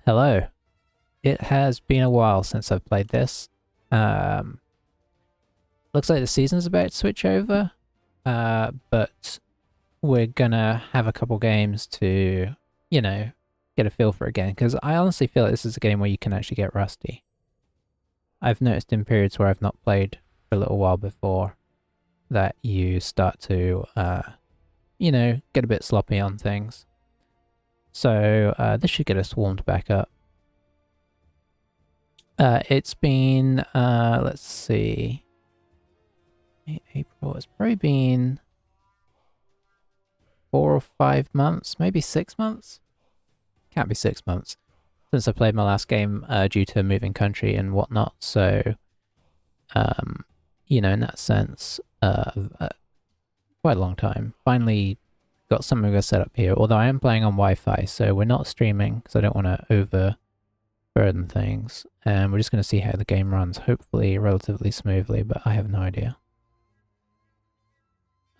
Hello. It has been a while since I've played this. Um, Looks like the season's about to switch over, but we're gonna have a couple games to, you know, get a feel for it again, because I honestly feel like this is a game where you can actually get rusty. I've noticed in periods where I've not played for a little while before that you start to, get a bit sloppy on things. So this should get us warmed back up. It's been, let's see, April. It's probably been 4 or 5 months, maybe 6 months. Can't be 6 months since I played my last game due to moving country and whatnot. So, in that sense, quite a long time. Finally got something to set up here, although I am playing on Wi-Fi, so we're not streaming because I don't want to overburden things. And we're just going to see how the game runs, hopefully relatively smoothly, but I have no idea.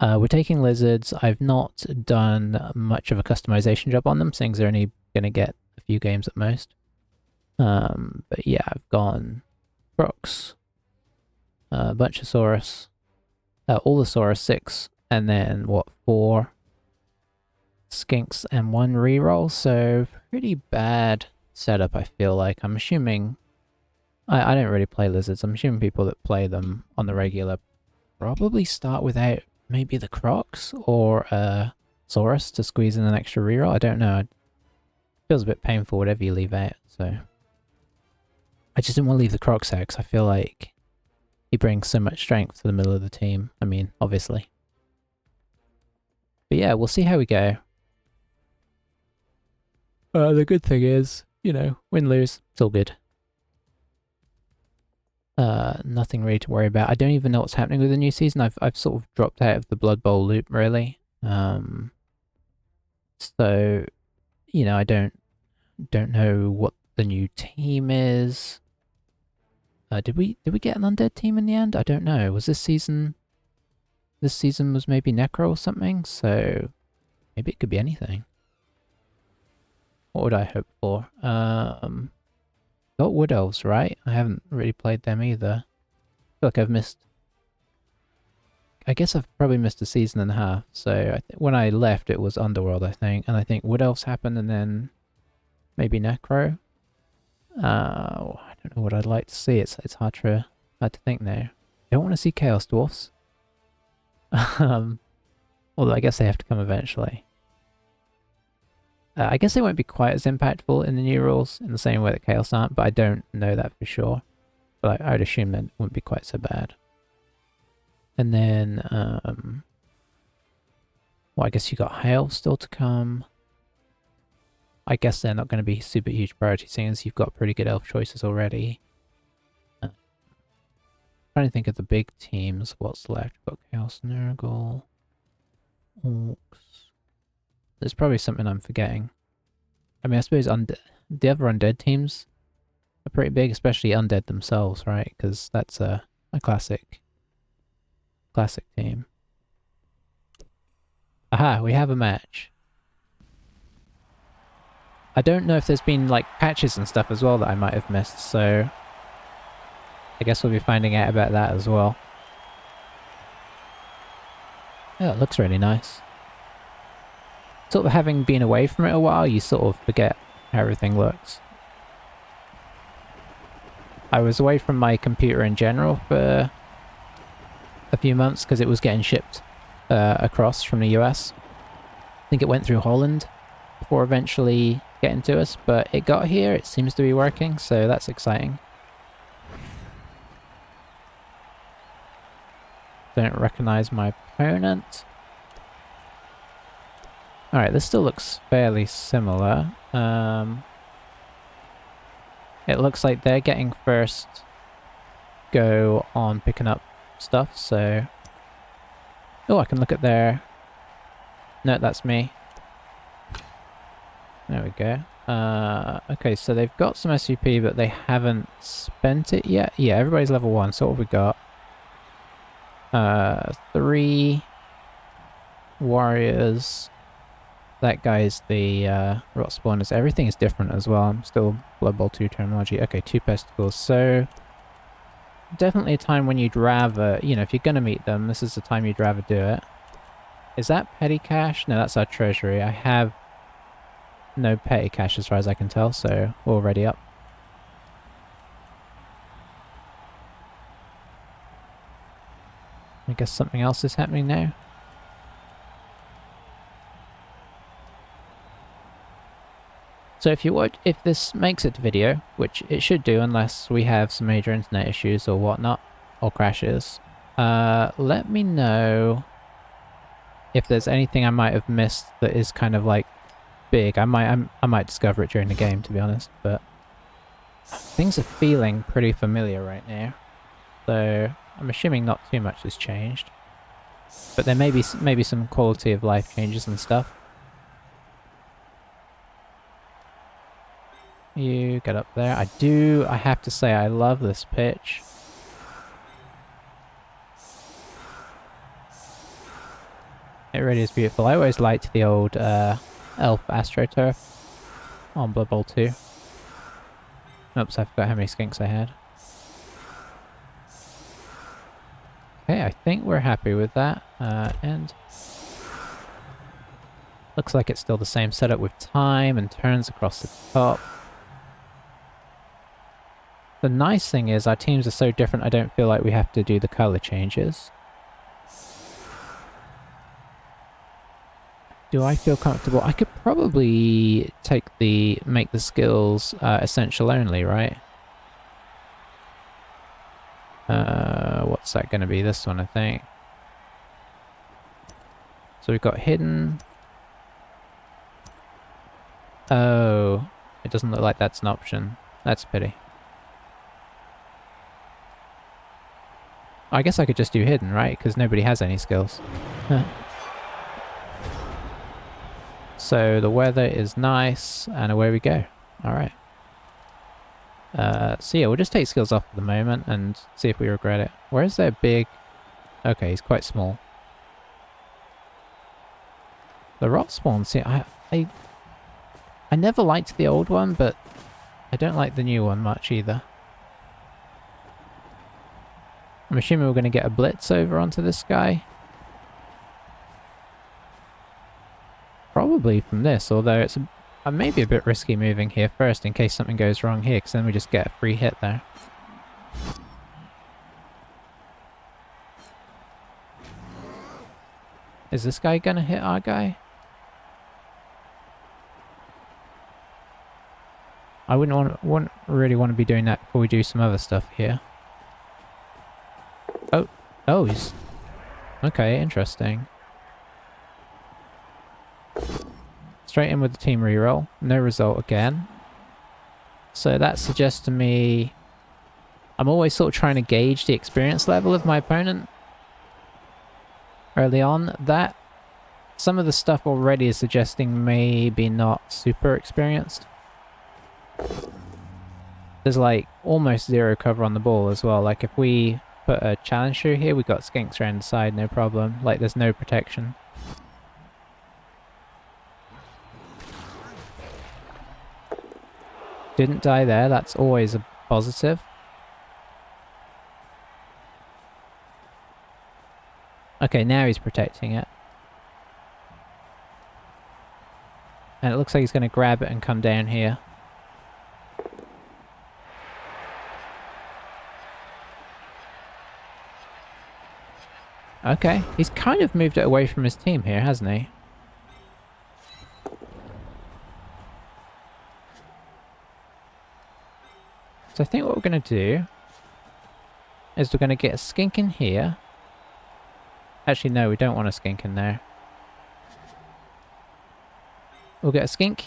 We're taking lizards. I've not done much of a customization job on them, seeing they're only going to get a few games at most. But yeah, I've gone Crocs, Bunchosaurus, Allosaurus 6, and then 4 Skinks and 1 reroll, so pretty bad setup I feel like. I'm assuming... I don't really play lizards. I'm assuming people that play them on the regular probably start without maybe the Crocs or Saurus to squeeze in an extra reroll. I don't know. It feels a bit painful whatever you leave out, so... I just didn't want to leave the Crocs out because I feel like he brings so much strength to the middle of the team. I mean, obviously. But yeah, we'll see how we go. The good thing is, win, lose, it's all good. Nothing really to worry about. I don't even know what's happening with the new season. I've sort of dropped out of the Blood Bowl loop, really. So, I don't know what the new team is. Did we get an undead team in the end? I don't know. Was this season? This season was maybe Necro or something. So maybe it could be anything. What would I hope for? Got Wood Elves, right? I haven't really played them either. I feel like I've missed... I guess I've probably missed a season and a half. So when I left, it was Underworld, I think. And I think Wood Elves happened and then maybe Necro. I don't know what I'd like to see. It's hard to think now. I don't want to see Chaos Dwarfs. Although I guess they have to come eventually. I guess they won't be quite as impactful in the new rules in the same way that Chaos aren't, but I don't know that for sure. But I would assume that it wouldn't be quite so bad. And then, well, I guess you got Hail still to come. I guess they're not going to be super huge priority, seeing as you've got pretty good elf choices already. Trying to think of the big teams, what's left. We've got Chaos Nurgle, Orcs. There's probably something I'm forgetting. I mean, I suppose the other undead teams are pretty big, especially undead themselves, right? Because that's a classic team. Aha, we have a match. I don't know if there's been like patches and stuff as well that I might have missed, so I guess we'll be finding out about that as well. Yeah, it looks really nice. Sort of having been away from it a while, you sort of forget how everything looks. I was away from my computer in general for a few months because it was getting shipped across from the US. I think it went through Holland before eventually getting to us, but it got here, it seems to be working, so that's exciting. Don't recognize my opponent. Alright, this still looks fairly similar. It looks like they're getting first go on picking up stuff, so... Oh, I can look at their... No, that's me. There we go. Okay, so they've got some SCP, but they haven't spent it yet. Yeah, everybody's level 1, so what have we got? 3 warriors. that guy's the rot spawners. Everything is different as well. I'm still Blood Bowl 2 terminology. Okay, 2 pesticles. So definitely a time when you'd rather, you know, if you're gonna meet them, this is the time you'd rather do it. Is that petty cash? No, that's our treasury. I have no petty cash as far as I can tell, so we're already up. I guess something else is happening now. So if this makes it to video, which it should do unless we have some major internet issues or whatnot, or crashes, let me know if there's anything I might have missed that is kind of like big. I might discover it during the game, to be honest, but things are feeling pretty familiar right now. So I'm assuming not too much has changed, but there may be maybe some quality of life changes and stuff. You get up there. I have to say I love this pitch. It really is beautiful. I always liked the old elf astroturf on Blood Bowl 2. Oops, I forgot how many skinks I had. Okay, I think we're happy with that. And looks like it's still the same setup with time and turns across the top. The nice thing is our teams are so different, I don't feel like we have to do the color changes. Do I feel comfortable? I could probably make the skills essential only, right? What's that going to be? This one, I think. So we've got hidden. Oh, it doesn't look like that's an option. That's a pity. I guess I could just do hidden, right? Because nobody has any skills. So the weather is nice, and away we go. Alright. So yeah, we'll just take skills off for the moment and see if we regret it. Where is their big... Okay, he's quite small. The rot spawn, see, I never liked the old one, but I don't like the new one much either. I'm assuming we're going to get a blitz over onto this guy. Probably from this, although it's maybe a bit risky moving here first in case something goes wrong here, because then we just get a free hit there. Is this guy going to hit our guy? I wouldn't really want to be doing that before we do some other stuff here. Oh, he's... Okay, interesting. Straight in with the team reroll. No result again. So that suggests to me... I'm always sort of trying to gauge the experience level of my opponent. Early on, that... Some of the stuff already is suggesting maybe not super experienced. There's like almost zero cover on the ball as well. Like if we put a challenge through here, we've got skinks around the side, no problem. Like there's no protection. Didn't die there, that's always a positive. Okay, now he's protecting it. And it looks like he's going to grab it and come down here. Okay, he's kind of moved it away from his team here, hasn't he? So I think what we're going to do is we're going to get a skink in here. Actually, no, we don't want a skink in there. We'll get a skink.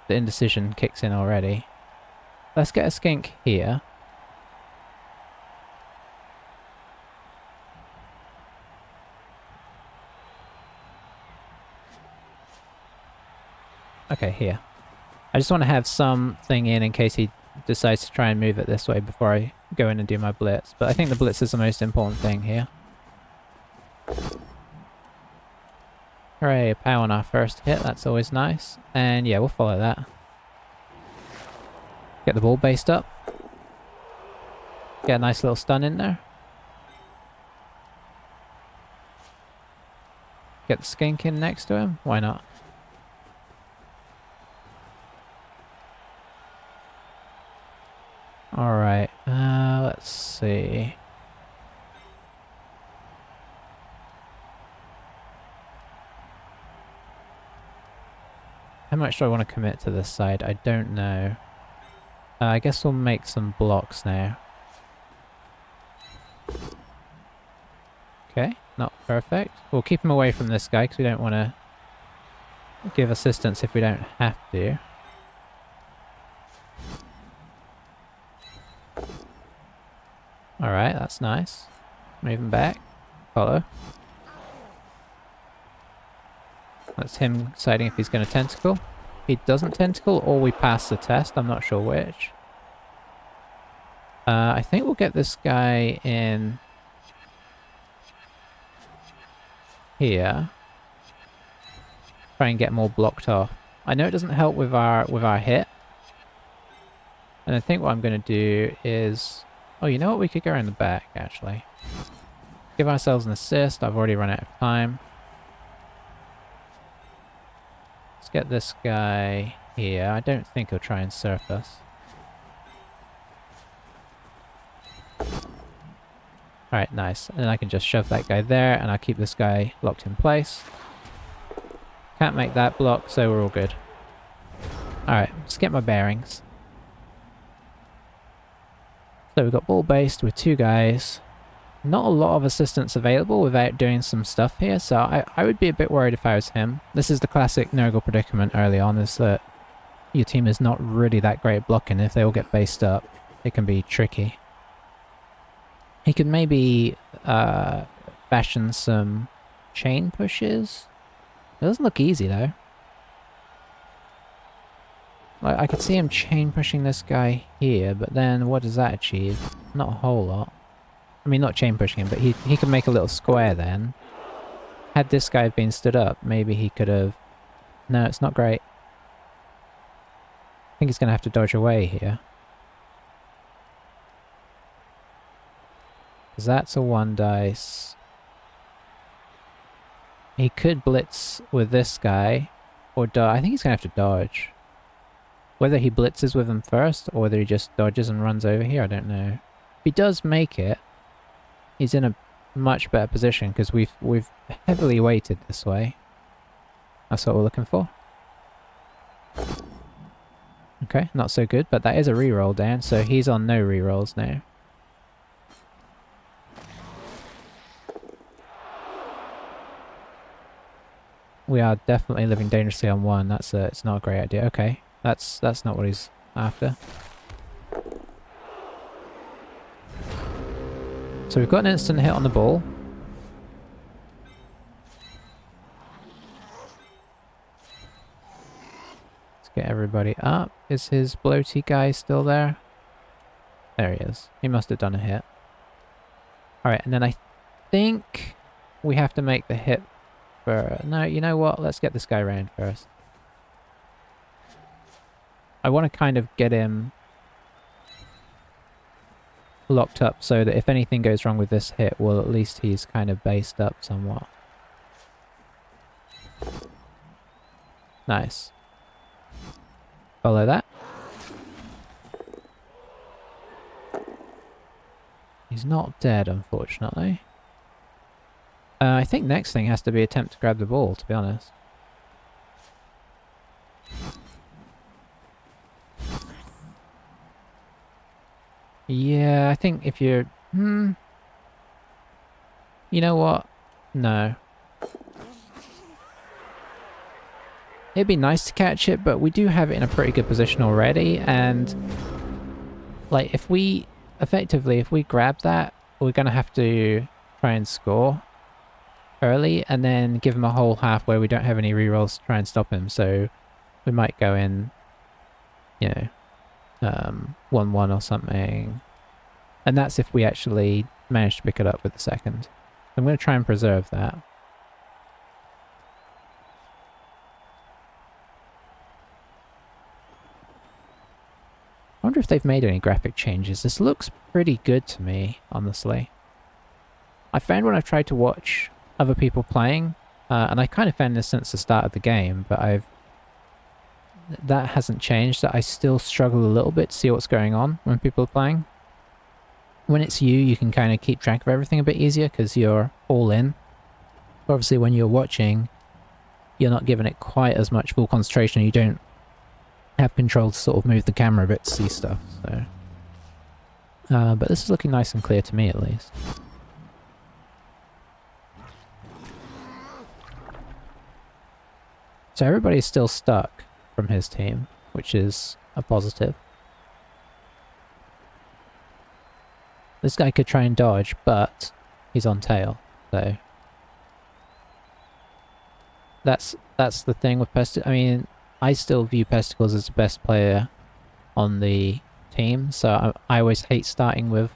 The indecision kicks in already. Let's get a skink here. Okay, here. I just want to have something in case he decides to try and move it this way before I go in and do my blitz. But I think the blitz is the most important thing here. Hooray, a pow on our first hit, that's always nice. And yeah, we'll follow that. Get the ball based up. Get a nice little stun in there. Get the skink in next to him. Why not? Alright, let's see. How much do I want to commit to this side? I don't know. I guess we'll make some blocks now. Okay, not perfect. We'll keep him away from this guy because we don't want to give assistance if we don't have to. Alright, that's nice. Move him back. Follow. That's him deciding if he's going to tentacle. He doesn't tentacle, or we pass the test. I'm not sure which. I think we'll get this guy in here. Try and get more blocked off. I know it doesn't help with our hit. And I think what I'm going to do is... Oh, you know what? We could go around the back, actually. Give ourselves an assist. I've already run out of time. Let's get this guy here. I don't think he'll try and surf us. Alright, nice. And then I can just shove that guy there, and I'll keep this guy locked in place. Can't make that block, so we're all good. Alright, let's get my bearings. So we've got ball based with two guys. Not a lot of assistance available without doing some stuff here, so I would be a bit worried if I was him. This is the classic Nurgle predicament early on, is that your team is not really that great at blocking. If they all get based up, it can be tricky. He could maybe fashion some chain pushes. It doesn't look easy though. Like, I could see him chain pushing this guy here, but then what does that achieve? Not a whole lot. I mean, not chain pushing him, but he could make a little square then. Had this guy been stood up, maybe he could have... No, it's not great. I think he's going to have to dodge away here. Because that's a 1 dice. He could blitz with this guy, or I think he's going to have to dodge. Whether he blitzes with him first, or whether he just dodges and runs over here, I don't know. If he does make it, he's in a much better position, because we've heavily weighted this way. That's what we're looking for. Okay, not so good, but that is a reroll down, so he's on no rerolls now. We are definitely living dangerously on 1. It's not a great idea. Okay, that's not what he's after. So we've got an instant hit on the ball. Let's get everybody up. Is his bloaty guy still there? There he is. He must have done a hit. Alright, and then I think we have to make the hit for... No, you know what? Let's get this guy around first. I want to kind of get him locked up so that if anything goes wrong with this hit, well, at least he's kind of based up somewhat. Nice. Follow that. He's not dead, unfortunately. I think next thing has to be attempt to grab the ball, to be honest. Yeah, I think if you're... You know what? No. It'd be nice to catch it, but we do have it in a pretty good position already, and... Like, if we... Effectively, if we grab that, we're gonna have to try and score early, and then give him a whole half where we don't have any rerolls to try and stop him, so... We might go in... You know... 1-1 or something. And that's if we actually manage to pick it up with the second. I'm going to try and preserve that. wonder if they've made any graphic changes. This looks pretty good to me, honestly. I found when I've tried to watch other people playing, and I kind of found this since the start of the game, but that hasn't changed, that I still struggle a little bit to see what's going on when people are playing. When it's you can kind of keep track of everything a bit easier because you're all in. Obviously when you're watching, you're not giving it quite as much full concentration. You don't have control to sort of move the camera a bit to see stuff, so... but this is looking nice and clear to me, at least. So everybody's still stuck from his team, which is a positive. This guy could try and dodge, but he's on tail, so... That's the thing with Pesticles. I mean, I still view Pesticles as the best player on the team, so I always hate starting with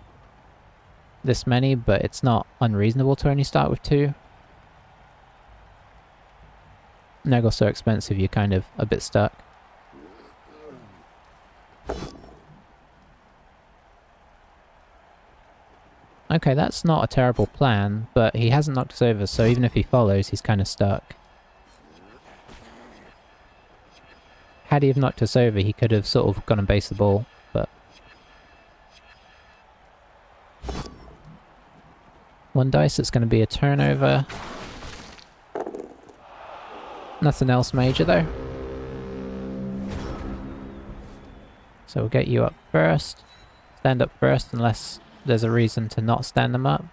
this many, but it's not unreasonable to only start with 2. Nurgle's so expensive, you're kind of a bit stuck. Okay, that's not a terrible plan, but he hasn't knocked us over, so even if he follows, he's kind of stuck. Had he have knocked us over, he could have sort of gone and based the ball, but... One dice, it's going to be a turnover. Nothing else major, though. So we'll get you up first. Stand up first, unless there's a reason to not stand them up.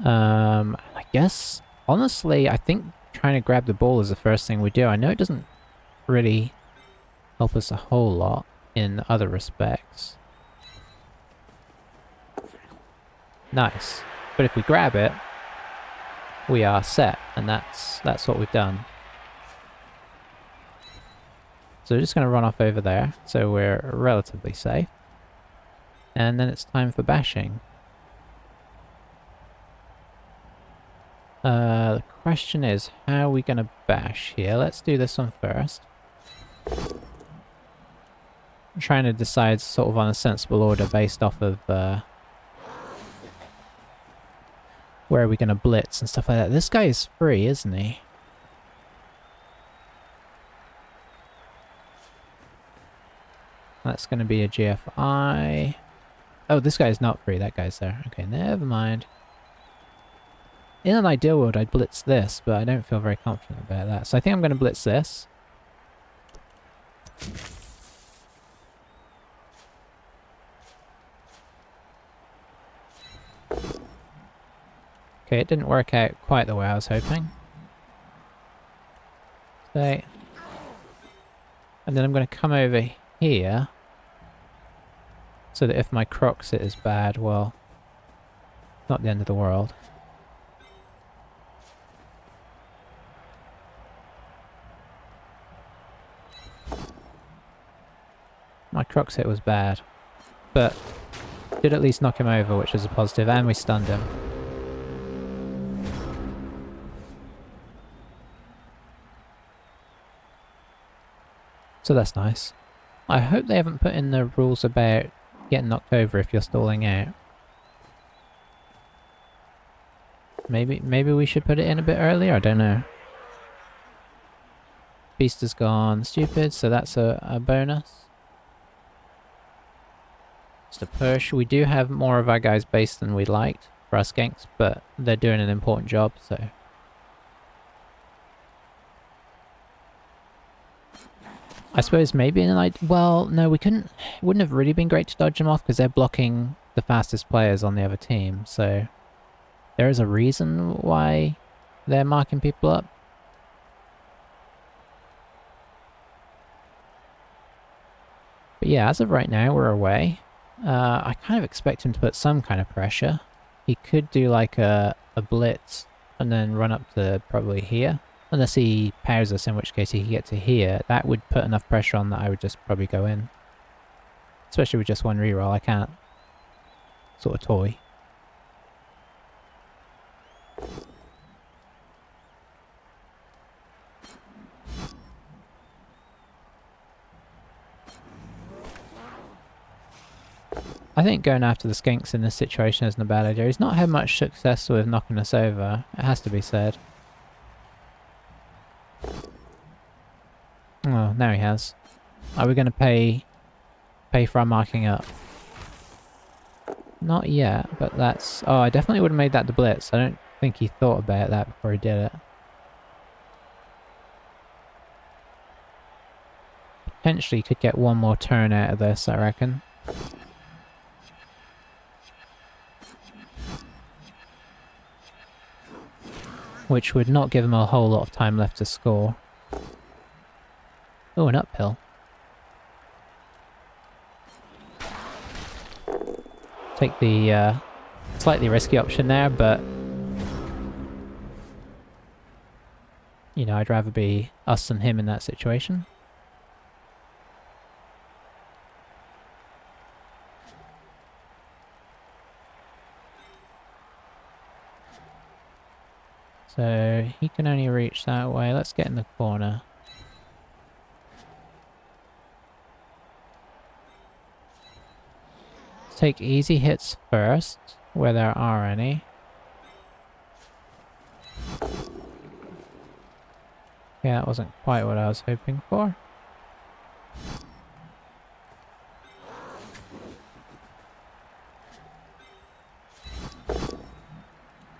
I guess, honestly, I think trying to grab the ball is the first thing we do. I know it doesn't really help us a whole lot in other respects. Nice. But if we grab it, we are set, and that's what we've done. So we're just going to run off over there, so we're relatively safe. And then it's time for bashing. The question is, how are we going to bash here? Let's do this one first. I'm trying to decide sort of on a sensible order based off of where are we going to blitz and stuff like that. This guy is free, isn't he? That's going to be a GFI. Oh, this guy's not free. That guy's there. Okay, never mind. In an ideal world, I'd blitz this, but I don't feel very confident about that. So I think I'm going to blitz this. Okay, it didn't work out quite the way I was hoping. So, and then I'm going to come over here, so that if my Crocs hit is bad, well, not the end of the world. My Crocs hit was bad, but did at least knock him over, which is a positive, and we stunned him. So that's nice. I hope they haven't put in the rules about getting knocked over if you're stalling out. Maybe we should put it in a bit earlier, I don't know. Beast is gone stupid, so that's a bonus. Just a push. We do have more of our guys based than we'd liked for our skanks, but they're doing an important job, so... I suppose maybe in an well, no, we couldn't... It wouldn't have really been great to dodge them off because they're blocking the fastest players on the other team, so... There is a reason why they're marking people up. But yeah, as of right now, we're away. I kind of expect him to put some kind of pressure. He could do like a blitz and then run up to probably here. Unless he powers us, in which case he can get to here. That would put enough pressure on that I would just probably go in. Especially with just one reroll, I can't sort of toy. I think going after the skinks in this situation isn't a bad idea. He's not had much success with knocking us over, it has to be said. Oh, now he has. Are we going to pay for our marking up? Not yet, but that's... Oh, I definitely would have made that the blitz. I don't think he thought about that before he did it. Potentially could get one more turn out of this, I reckon. Which would not give him a whole lot of time left to score. Oh, an uphill. Take the slightly risky option there, but... You know, I'd rather be us than him in that situation. So, he can only reach that way. Let's get in the corner. Let's take easy hits first, where there are any. Yeah, that wasn't quite what I was hoping for.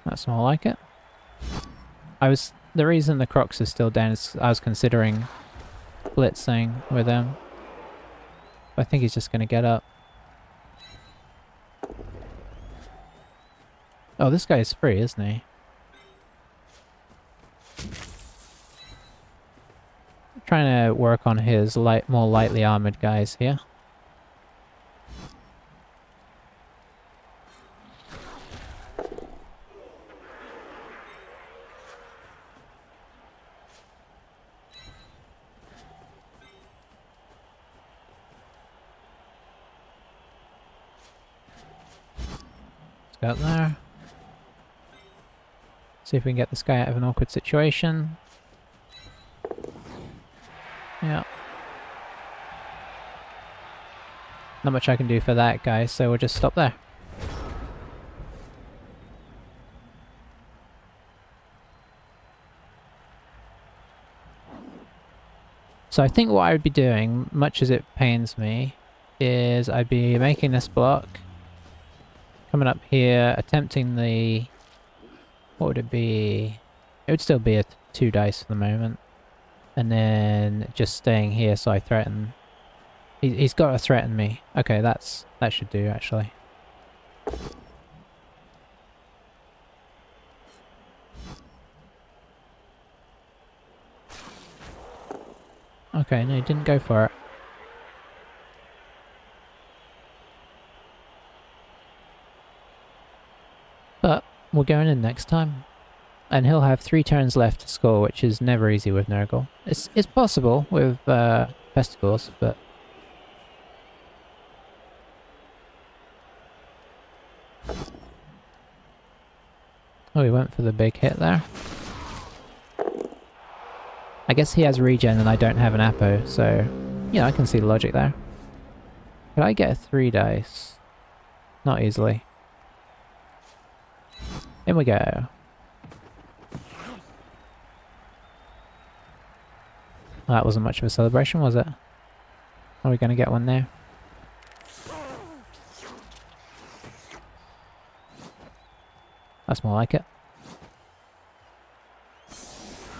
That's more like it. The reason the Crocs is still down is I was considering blitzing with him. I think he's just going to get up. Oh, this guy's free, isn't he? Trying to work on his more lightly armored guys here. Let's go up there. See if we can get this guy out of an awkward situation. Yeah. Not much I can do for that guy, so we'll just stop there. So I think what I would be doing, much as it pains me, is I'd be making this block, coming up here, attempting the... What would it be? It would still be a 2 dice for the moment. And then just staying here so I threaten... He's got to threaten me. Okay, that should do, actually. Okay, no, he didn't go for it. But we're going in next time. And he'll have 3 turns left to score, which is never easy with Nurgle. It's possible with Festivals, but... Oh, he went for the big hit there. I guess he has regen and I don't have an Apo, so... Yeah, I can see the logic there. Could I get a 3 dice? Not easily. In we go. Well, that wasn't much of a celebration, was it? Are we going to get one there? That's more like it.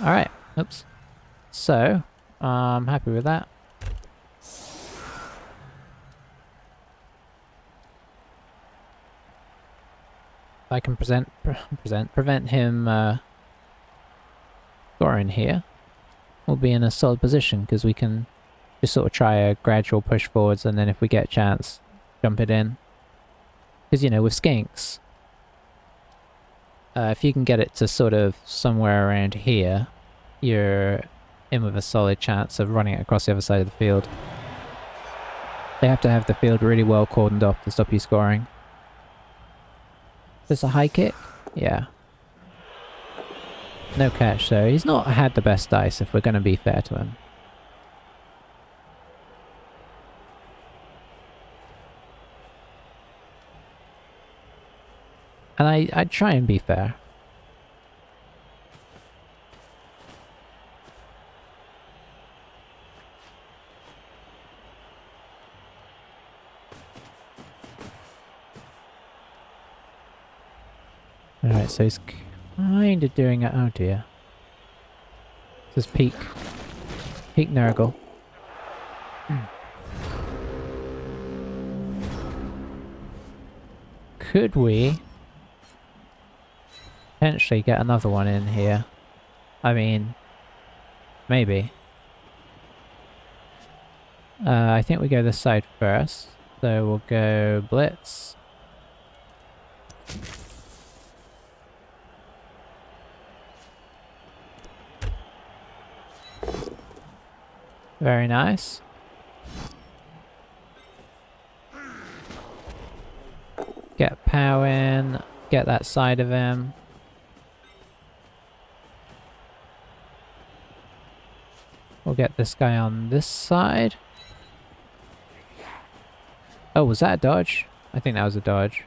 Alright, oops. So, I'm happy with that. I can prevent him scoring here. We'll be in a solid position because we can just sort of try a gradual push forwards, and then if we get a chance, jump it in. Because, you know, with skinks, if you can get it to sort of somewhere around here, you're in with a solid chance of running it across the other side of the field. They have to have the field really well cordoned off to stop you scoring. Is this a high kick? Yeah. No catch, so he's not had the best dice if we're going to be fair to him. And I try and be fair. Alright, so he's kind of doing it. Oh dear. This is peak Nurgle. Could we potentially get another one in here? I mean, maybe. I think we go this side first. So we'll go Blitz. Very nice. Get Pow in. Get that side of him. We'll get this guy on this side. Oh, was that a dodge? I think that was a dodge.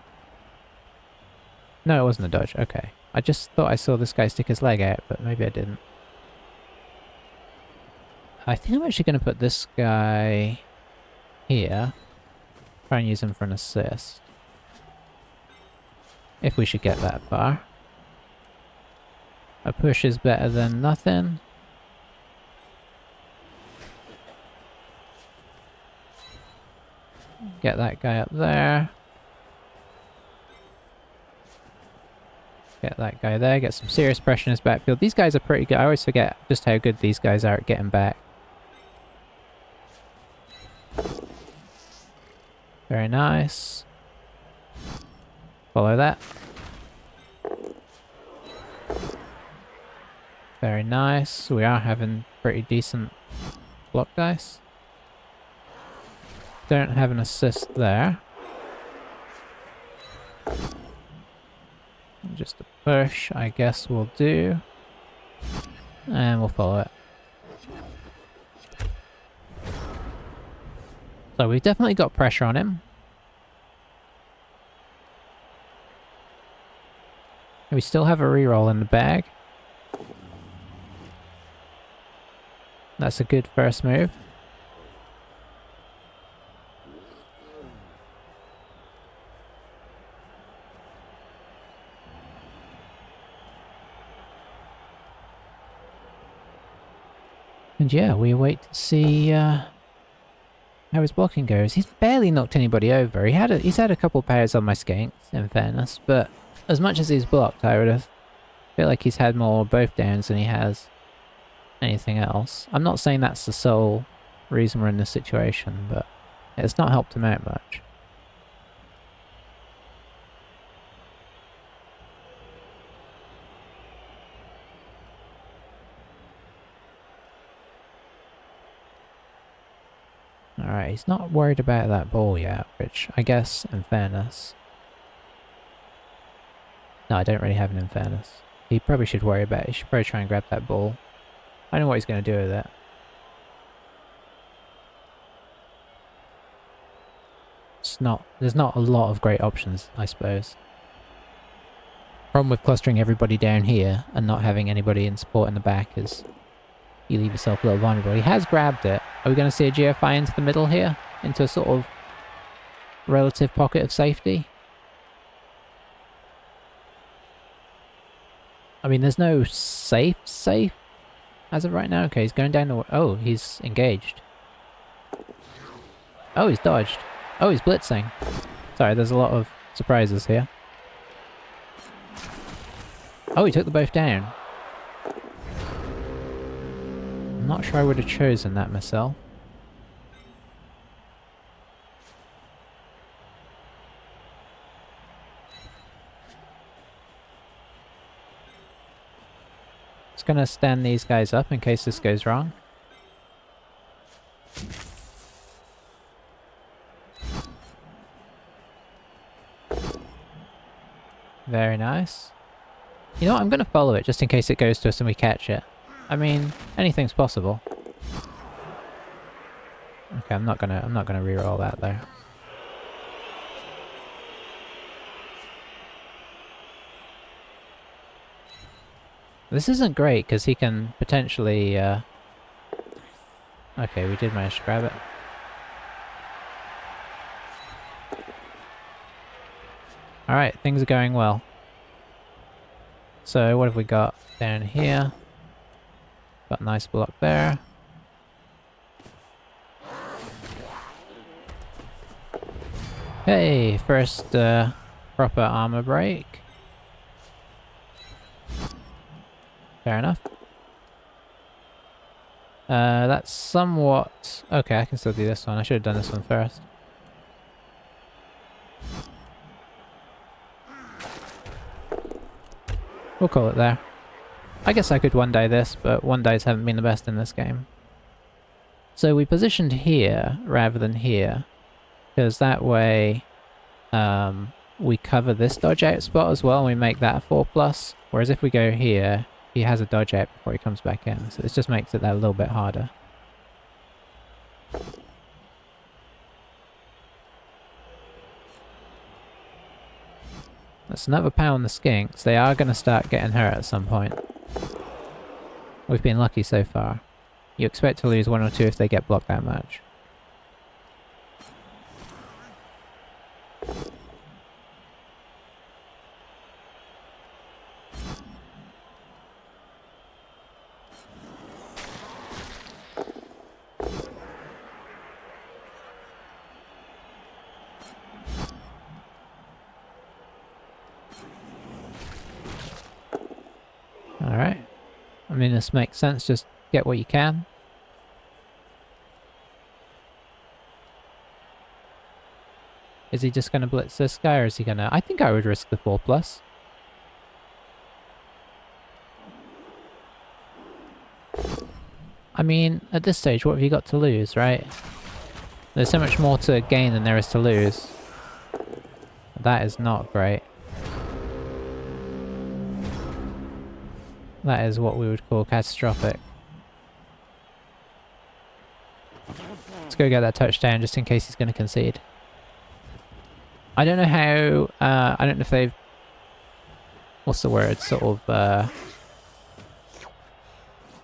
No, it wasn't a dodge. Okay. I just thought I saw this guy stick his leg out, but maybe I didn't. I think I'm actually going to put this guy here. Try and use him for an assist. If we should get that far. A push is better than nothing. Get that guy up there. Get that guy there. Get some serious pressure in his backfield. These guys are pretty good. I always forget just how good these guys are at getting back. Very nice. Follow that. Very nice. We are having pretty decent block dice. Don't have an assist there. Just a push, I guess we'll do. And we'll follow it. So we've definitely got pressure on him. We still have a reroll in the bag. That's a good first move. And yeah, we wait to see how his blocking goes. He's barely knocked anybody over. He's had a couple pairs on my skanks, in fairness, but as much as he's blocked, I would have feel like he's had more both downs than he has anything else. I'm not saying that's the sole reason we're in this situation, but it's not helped him out much. Alright, he's not worried about that ball yet, which I guess, in fairness... No, I don't really have an in fairness. He probably should worry about it. He should probably try and grab that ball. I don't know what he's going to do with it. There's not a lot of great options, I suppose. Problem with clustering everybody down here and not having anybody in support in the back is you leave yourself a little vulnerable. He has grabbed it. Are we going to see a GFI into the middle here? Into a sort of relative pocket of safety? I mean, there's no safe as of right now. Okay, he's going down the... Oh, he's engaged. Oh, he's dodged. Oh, he's blitzing. Sorry, there's a lot of surprises here. Oh, he took them both down. I'm not sure I would have chosen that myself. Just gonna stand these guys up in case this goes wrong. Very nice. You know what, I'm gonna follow it just in case it goes to us and we catch it. I mean, anything's possible. Okay, I'm not gonna reroll that there. This isn't great, because he can potentially, Okay, we did manage to grab it. Alright, things are going well. So, what have we got down here? Got a nice block there. Hey, first proper armor break. Fair enough. That's somewhat... Okay, I can still do this one. I should have done this one first. We'll call it there. I guess I could one-day this, but one-days haven't been the best in this game. So we positioned here rather than here, because that way we cover this dodge out spot as well and we make that a 4+. Whereas if we go here, he has a dodge out before he comes back in, so this just makes it that a little bit harder. That's another pound on the skinks. They are going to start getting hurt at some point. We've been lucky so far. You expect to lose 1 or 2 if they get blocked that much. Alright. I mean, this makes sense, just get what you can. Is he just going to blitz this guy, or is he going to... I think I would risk the 4+. I mean, at this stage, what have you got to lose, right? There's so much more to gain than there is to lose. That is not great. That is what we would call catastrophic. Let's go get that touchdown just in case he's going to concede. I don't know how... I don't know if they've... What's the word? Sort of...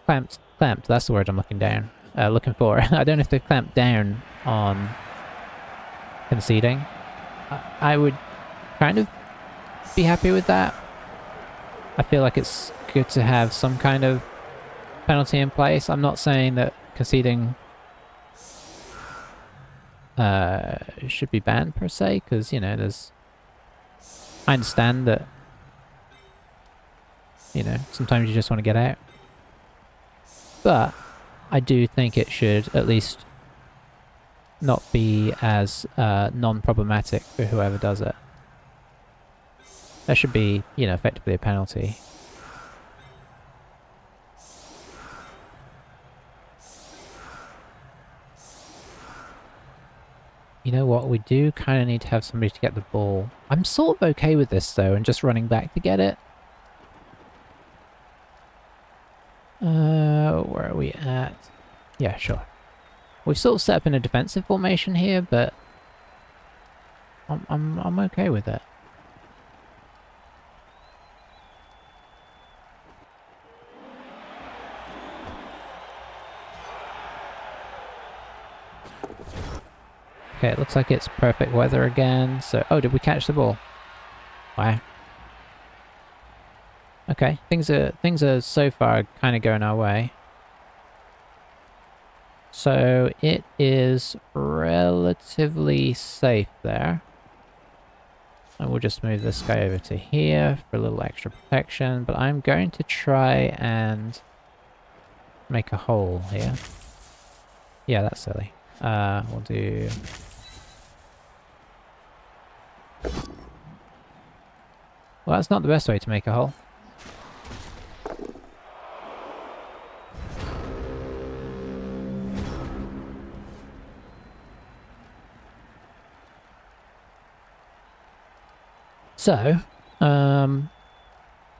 Clamped, that's the word I'm looking for. I don't know if they've clamped down on conceding. I would kind of be happy with that. I feel like it's good to have some kind of penalty in place. I'm not saying that conceding should be banned per se, because, you know, there's... I understand that, you know, sometimes you just want to get out. But I do think it should at least not be as non-problematic for whoever does it. There should be, you know, effectively a penalty. You know what, we do kind of need to have somebody to get the ball. I'm sort of okay with this though, and just running back to get it. Where are we at? Yeah, sure. We've sort of set up in a defensive formation here, but I'm okay with it. Okay, it looks like it's perfect weather again, so... Oh, did we catch the ball? Wow. Okay, things are so far kind of going our way. So it is relatively safe there. And we'll just move this guy over to here for a little extra protection, but I'm going to try and make a hole here. Yeah, that's silly. We'll do... Well, that's not the best way to make a hole. So,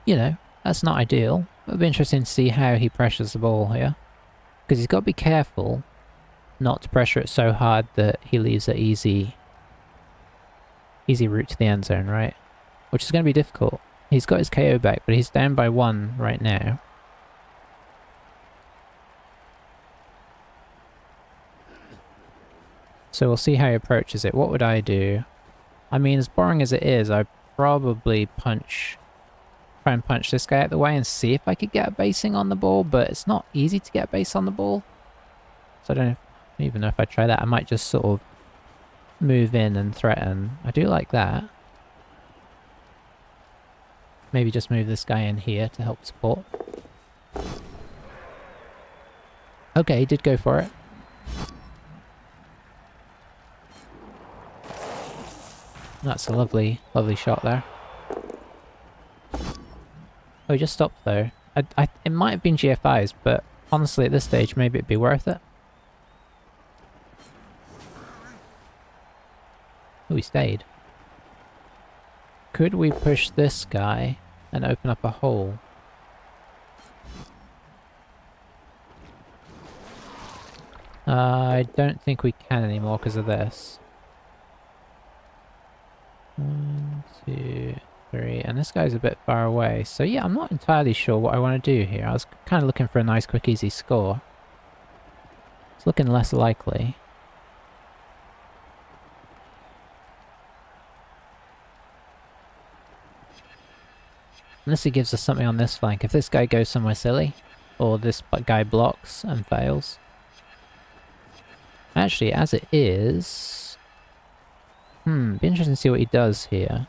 you know, that's not ideal. It'll be interesting to see how he pressures the ball here. Because he's got to be careful not to pressure it so hard that he leaves an easy route to the end zone, right? Which is going to be difficult. He's got his KO back, but he's down by 1 right now. So we'll see how he approaches it. What would I do? I mean, as boring as it is, I'd probably try and punch this guy out the way and see if I could get a basing on the ball, but it's not easy to get a base on the ball. So I don't even know if I try that. I might just sort of move in and threaten. I do like that. Maybe just move this guy in here to help support. Okay, he did go for it. That's a lovely, lovely shot there. Oh, he just stopped though. It might have been GFIs, but honestly at this stage maybe it'd be worth it. Oh, he stayed. Could we push this guy and open up a hole? I don't think we can anymore because of this. 1, 2, 3, and this guy's a bit far away. So yeah, I'm not entirely sure what I want to do here. I was kind of looking for a nice, quick, easy score. It's looking less likely. Unless he gives us something on this flank. If this guy goes somewhere silly, or this guy blocks and fails. Actually, as it is... be interesting to see what he does here.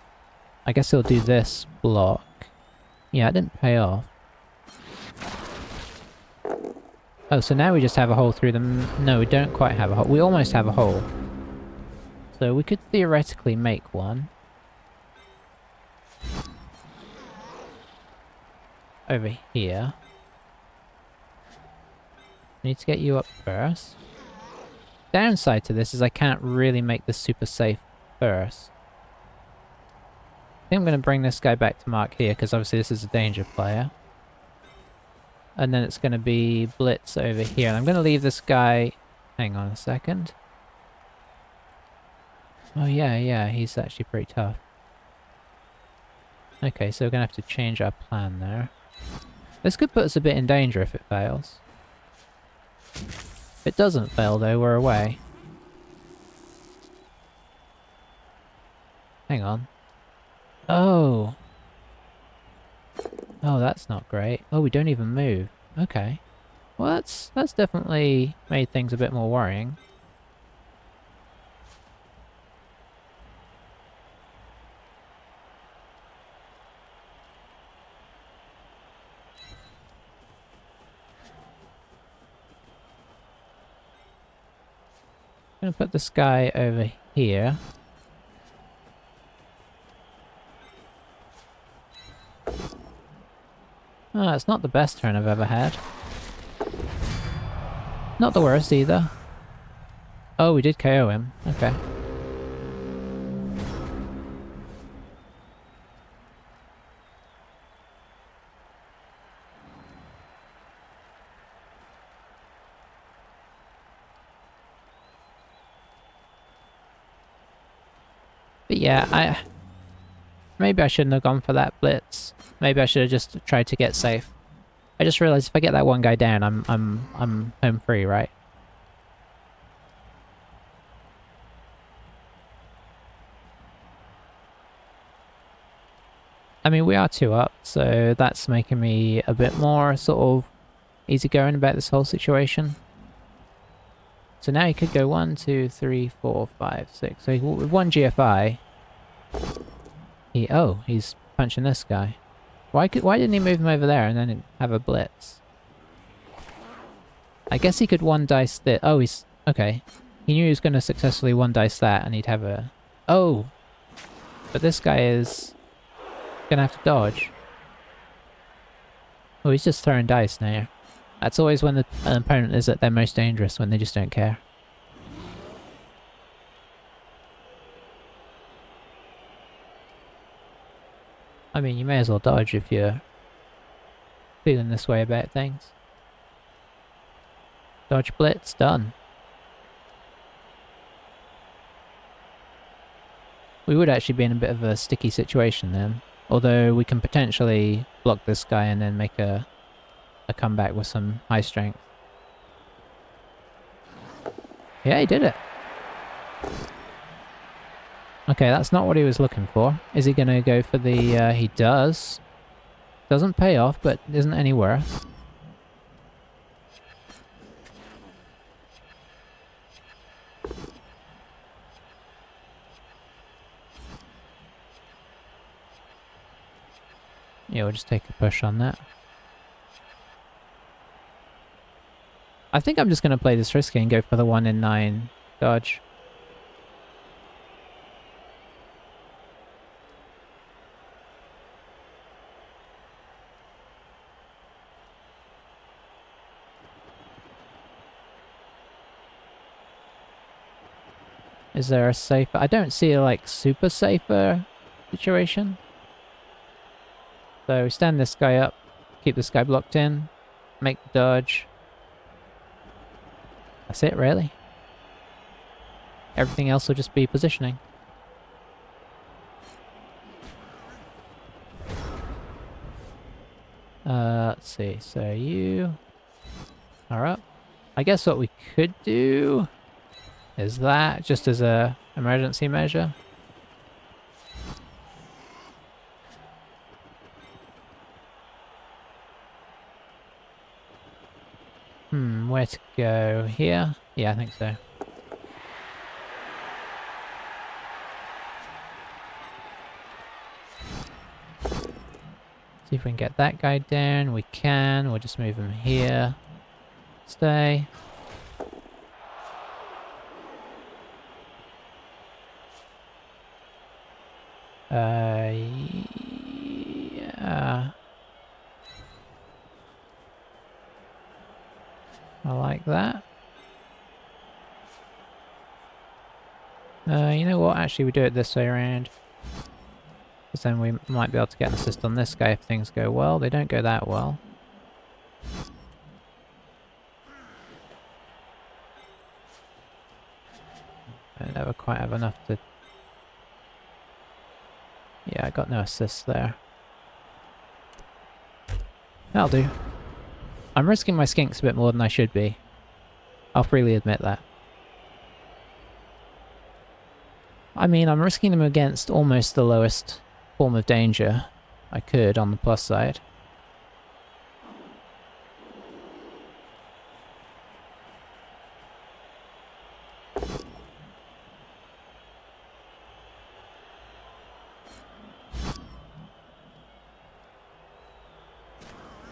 I guess he'll do this block. Yeah, it didn't pay off. Oh, so now we just have a hole through them. No, we don't quite have a hole. We almost have a hole. So we could theoretically make one. Over here. Need to get you up first. Downside to this is I can't really make this super safe first. I think I'm going to bring this guy back to mark here because obviously this is a danger player. And then it's going to be blitz over here. And I'm going to leave this guy... Hang on a second. Oh yeah, he's actually pretty tough. Okay, so we're going to have to change our plan there. This could put us a bit in danger if it fails. If it doesn't fail though, we're away. Hang on. Oh. Oh, that's not great. Oh, we don't even move. Okay. Well, that's definitely made things a bit more worrying. I'm gonna put this guy over here. Oh, it's not the best turn I've ever had. Not the worst either. Oh, we did KO him. Okay. But yeah, maybe I shouldn't have gone for that blitz. Maybe I should have just tried to get safe. I just realized if I get that one guy down, I'm home free, right? I mean, we are 2 up, so that's making me a bit more sort of easygoing about this whole situation. So now he could go 1, 2, 3, 4, 5, 6. So with 1 GFI, he's punching this guy. Why didn't he move him over there and then have a blitz? I guess he could 1 dice this. Oh, he's okay. He knew he was going to successfully 1 dice that, and he'd have a. Oh, but this guy is gonna have to dodge. Oh, he's just throwing dice now. That's always when an opponent is at their most dangerous, when they just don't care. I mean, you may as well dodge if you're feeling this way about things. Dodge blitz, done. We would actually be in a bit of a sticky situation then. Although we can potentially block this guy and then make a comeback with some high strength. Yeah, he did it. Okay, that's not what he was looking for. Is he going to go for the... he does. Doesn't pay off, but isn't any worse. Yeah, we'll just take a push on that. I think I'm just going to play this risky and go for the 1 in 9 dodge. Is there a safer... I don't see a, like, super safer situation. So stand this guy up, keep this guy blocked in, make the dodge. That's it, really. Everything else will just be positioning. Let's see. So you are up. I guess what we could do is that, just as a emergency measure. Where to go? Here? Yeah, I think so. See if we can get that guy down. We can. We'll just move him here. Stay. Yeah. I like that. You know what? Actually, we do it this way around. Because then we might be able to get an assist on this guy if things go well. They don't go that well. I never quite have enough to... Yeah, I got no assists there. That'll do. I'm risking my skinks a bit more than I should be. I'll freely admit that. I mean, I'm risking them against almost the lowest form of danger I could on the plus side.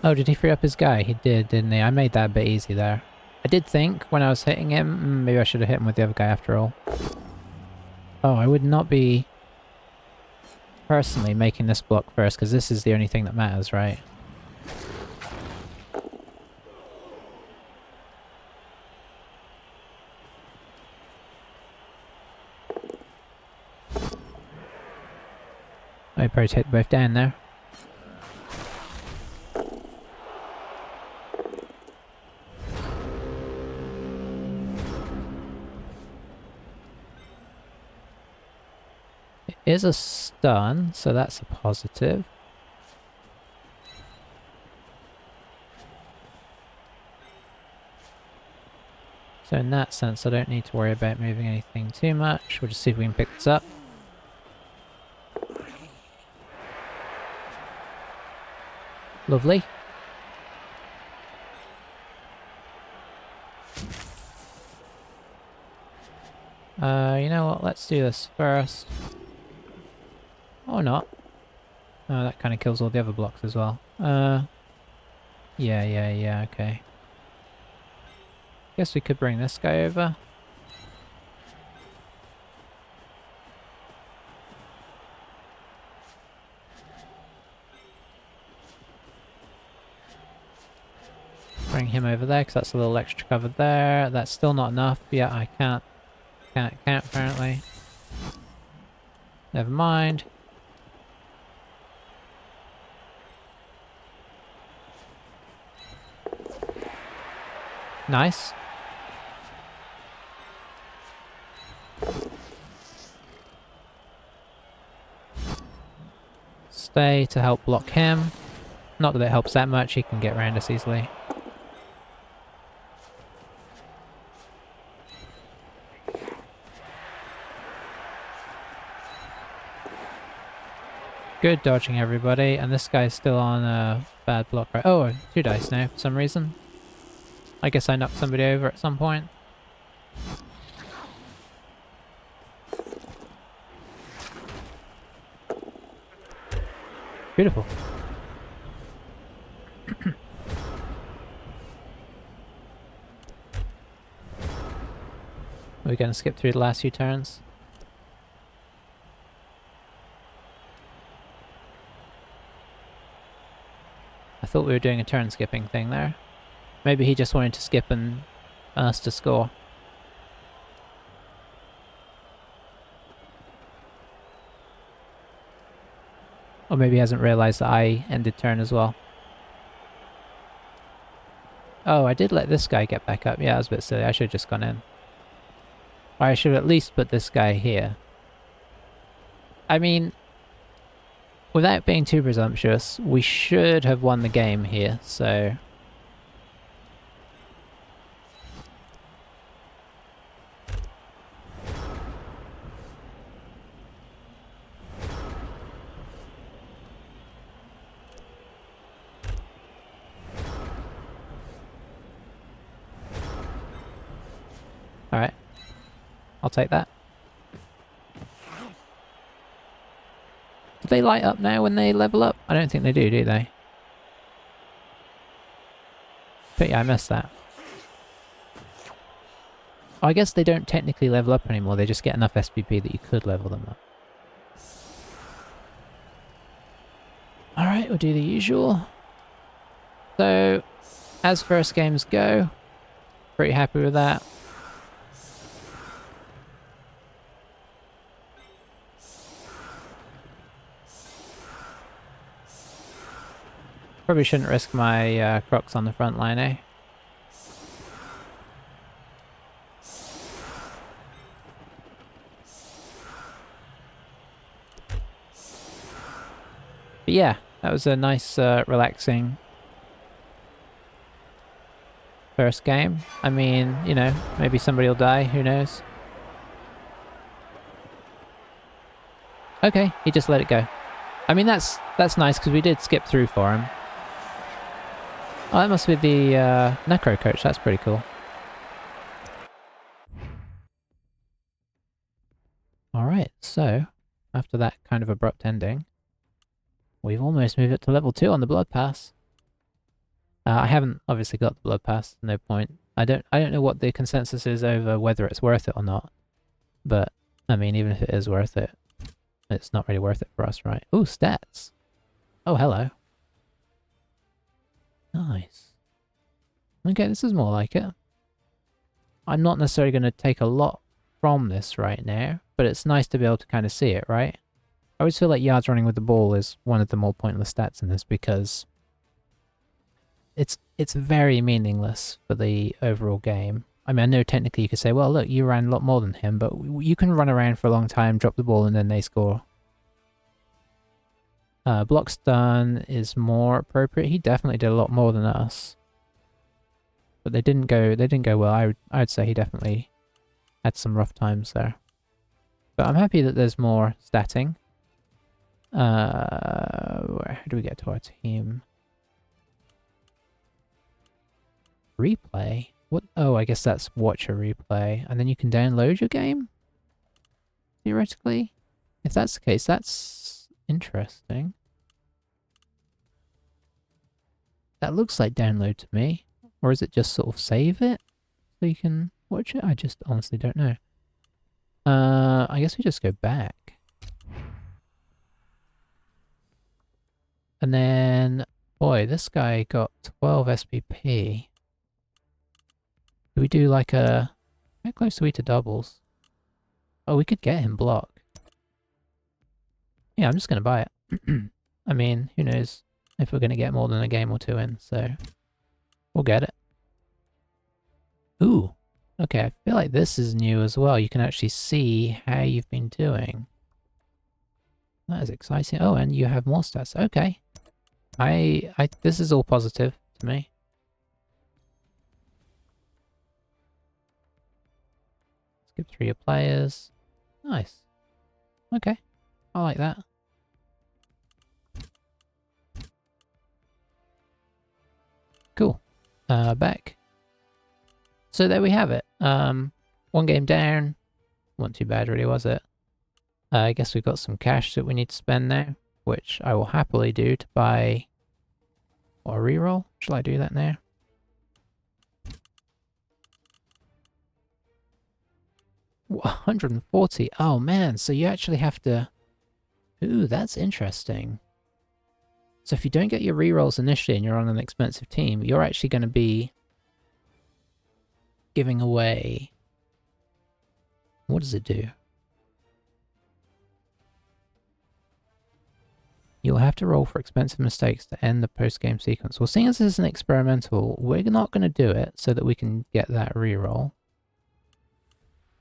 Oh, did he free up his guy? He did, didn't he? I made that a bit easy there. I did think when I was hitting him, maybe I should have hit him with the other guy after all. Oh, I would not be personally making this block first, because this is the only thing that matters, right? I probably take both down there. It is a stun, so that's a positive. So in that sense, I don't need to worry about moving anything too much. We'll just see if we can pick this up. Lovely. You know what? Let's do this first. Or not. Oh, that kind of kills all the other blocks as well. Yeah, okay. Guess we could bring this guy over. Bring him over there, because that's a little extra cover there. That's still not enough. Yeah, I can't count apparently. Never mind. Nice. stay to help block him. Not that it helps that much, he can get around us easily. Good dodging, everybody, and this guy's still on a bad block, right? Oh, 2 dice now for some reason. I guess I knocked somebody over at some point. Beautiful. We're going to skip through the last few turns. I thought we were doing a turn skipping thing there. Maybe he just wanted to skip and us to score. Or maybe he hasn't realised that I ended turn as well. Oh, I did let this guy get back up. Yeah, that was a bit silly. I should have just gone in. Or I should have at least put this guy here. I mean, without being too presumptuous, we should have won the game here, so... Alright. I'll take that. Do they light up now when they level up? I don't think they do they? But yeah, I missed that. Oh, I guess they don't technically level up anymore, they just get enough SPP that you could level them up. Alright, we'll do the usual. So, as first games go, pretty happy with that. Probably shouldn't risk my Crocs on the front line, eh? But yeah, that was a nice, relaxing first game. I mean, you know, maybe somebody will die, who knows? Okay, he just let it go. I mean, that's nice, because we did skip through for him. Oh, that must be the Necro coach, that's pretty cool. Alright, so, after that kind of abrupt ending, we've almost moved it to level 2 on the Blood Pass. I haven't obviously got the Blood Pass, no point. I don't know what the consensus is over whether it's worth it or not. But, I mean, even if it is worth it, it's not really worth it for us, right? Ooh, stats! Oh, hello. Nice. Okay, this is more like it. I'm not necessarily going to take a lot from this right now, but it's nice to be able to kind of see it, right? I always feel like yards running with the ball is one of the more pointless stats in this because it's very meaningless for the overall game. I mean, I know technically you could say, well, look, you ran a lot more than him, but you can run around for a long time, drop the ball, and then they score. Block stun is more appropriate. He definitely did a lot more than us. But they didn't go well. I would say he definitely had some rough times there. But I'm happy that there's more statting. Where do we get to our team? Replay? What? Oh, I guess that's watch a replay. And then you can download your game? Theoretically? If that's the case, that's interesting. That looks like download to me. Or is it just sort of save it so you can watch it? I just honestly don't know. I guess we just go back. And then, boy, this guy got 12 SPP. Do we do like a... How close are we to doubles? Oh, we could get him block. Yeah, I'm just going to buy it. I mean, who knows if we're going to get more than a game or two in, so we'll get it. Ooh, okay, I feel like this is new as well. You can actually see how you've been doing. That is exciting. Oh, and you have more stats. Okay. This is all positive to me. Skip through your players. Nice. Okay. I like that. Cool. Back. So there we have it. One game down. Wasn't too bad really, was it? I guess we've got some cash that we need to spend now, which I will happily do to buy... Or a reroll? Shall I do that now? Ooh, 140. Oh man, so you actually have to... Ooh, that's interesting. So if you don't get your rerolls initially and you're on an expensive team, you're actually going to be giving away... What does it do? You'll have to roll for expensive mistakes to end the post-game sequence. Well, seeing as this is an experimental, we're not going to do it so that we can get that reroll.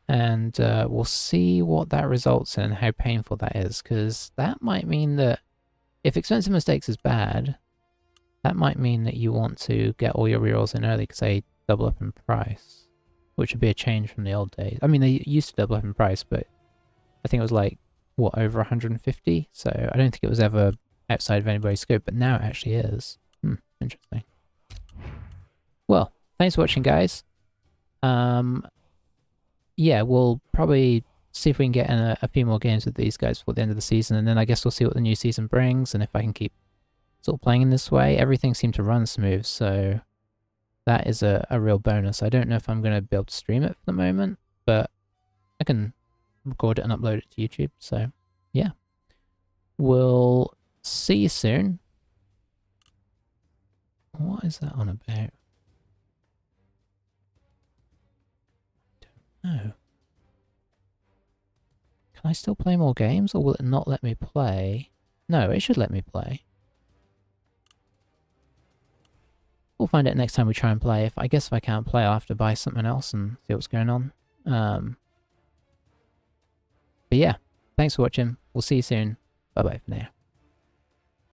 And we'll see what that results in and how painful that is, because that might mean that if expensive mistakes is bad, that might mean that you want to get all your rerolls in early because they double up in price, which would be a change from the old days. I mean, they used to double up in price, but I think it was like, what, over 150? So I don't think it was ever outside of anybody's scope, but now it actually is. Interesting. Well, thanks for watching, guys. Yeah, we'll probably see if we can get in a few more games with these guys before the end of the season, and then I guess we'll see what the new season brings, and if I can keep sort of playing in this way. Everything seemed to run smooth, so that is a real bonus. I don't know if I'm going to be able to stream it for the moment, but I can record it and upload it to YouTube, so yeah. We'll see you soon. What is that on about? No. Can I still play more games, or will it not let me play? No, it should let me play. We'll find out next time we try and play. I guess if I can't play, I'll have to buy something else and see what's going on. But yeah, thanks for watching. We'll see you soon. Bye-bye for now.